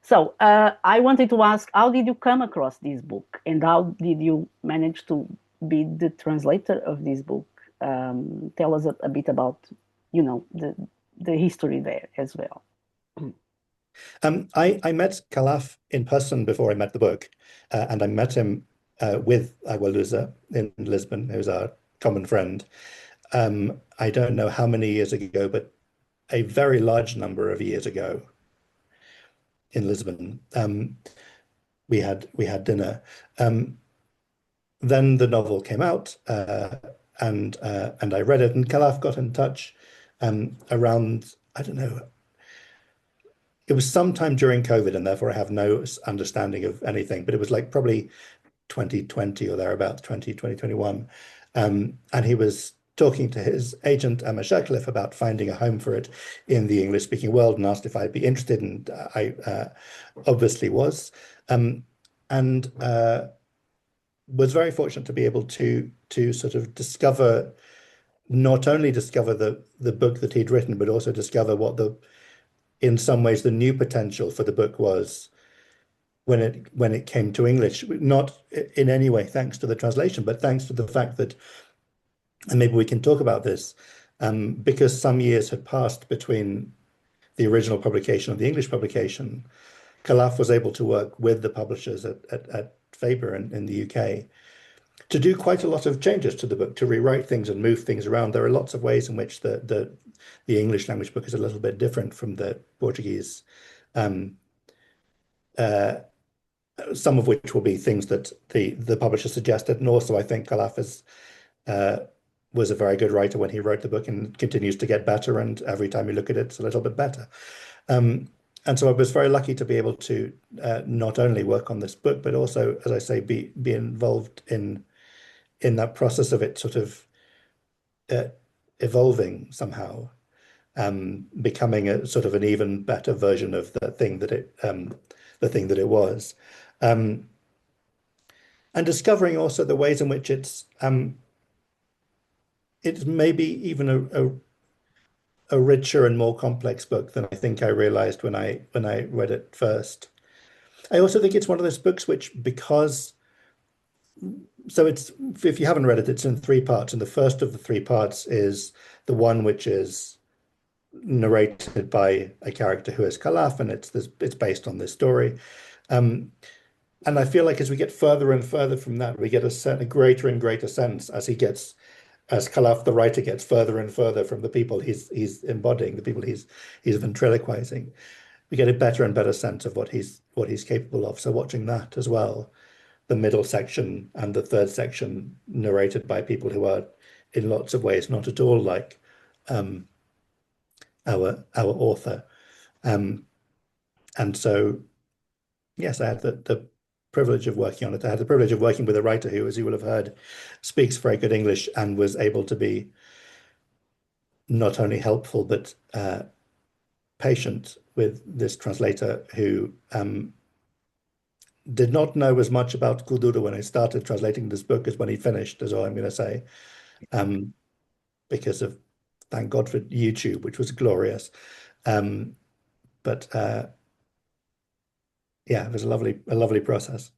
So I wanted to ask, how did you come across this book, and how did you manage to be the translator of this book? Tell us a bit about, the history there as well. I met Kalaf in person before I met the book, and I met him with Agualusa in Lisbon, who's our common friend. I don't know how many years ago, but a very large number of years ago in Lisbon. We had dinner. Then the novel came out, and I read it, and Kalaf got in touch around, I don't know, it was sometime during COVID, and therefore I have no understanding of anything, but it was like probably 2020 or thereabouts, 2021. And he was talking to his agent, Emma Shercliffe, about finding a home for it in the English-speaking world, and asked if I'd be interested, and I obviously was. And was very fortunate to be able to sort of discover, not only discover the book that he'd written, but also discover what in some ways the new potential for the book was when it came to English, not in any way thanks to the translation, but thanks to the fact that, and maybe we can talk about this, because some years had passed between the original publication and the English publication, Kalaf was able to work with the publishers at Faber in the UK to do quite a lot of changes to the book, to rewrite things and move things around. There are lots of ways in which the English language book is a little bit different from the Portuguese. Some of which will be things that the publisher suggested, and also I think Kalaf was a very good writer when he wrote the book, and continues to get better, and every time you look at it, it's a little bit better. And so I was very lucky to be able to not only work on this book, but also, as I say, be involved in that process of it sort of evolving somehow, becoming a sort of an even better version of the thing that it was, and discovering also the ways in which it's maybe even a richer and more complex book than I think I realized when I read it first. I also think it's one of those books which, because so it's, if you haven't read it, it's in three parts, and the first of the three parts is the one which is narrated by a character who is Kalaf, and it's based on this story. And I feel like as we get further and further from that, we get a greater and greater sense as Kalaf, the writer, gets further and further from the people he's embodying, the people he's ventriloquizing. We get a better and better sense of what he's capable of. So watching that as well, the middle section and the third section narrated by people who are in lots of ways not at all like our author. And so, yes, I had the privilege of working on it. I had the privilege of working with a writer who, as you will have heard, speaks very good English, and was able to be not only helpful, but patient with this translator who did not know as much about Kuduro when I started translating this book as when he finished, is all I'm going to say, because of, thank God for YouTube, which was glorious. But yeah, it was a lovely process.